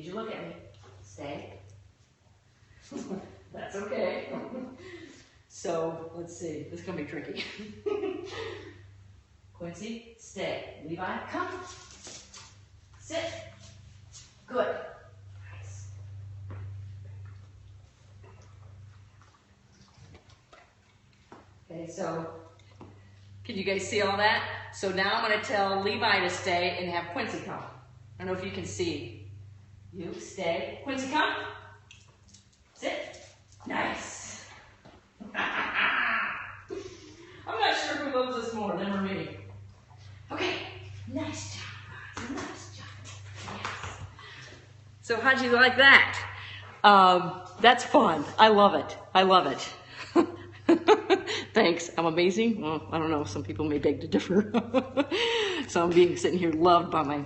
Need you to look at me. Stay. That's okay. So, let's see. This is going to be tricky. Quincy, stay. Levi, come. Sit. Good. Nice. Okay, so, can you guys see all that? So now I'm going to tell Levi to stay and have Quincy come. I don't know if you can see. You stay. Quincy, come. Sit. Nice. I'm not sure who loves this more, them or me. Okay. Nice job, guys. Nice job. Yes. So how'd you like that? That's fun. I love it. I love it. Thanks. I'm amazing. Well, I don't know. Some people may beg to differ. So I'm sitting here loved by my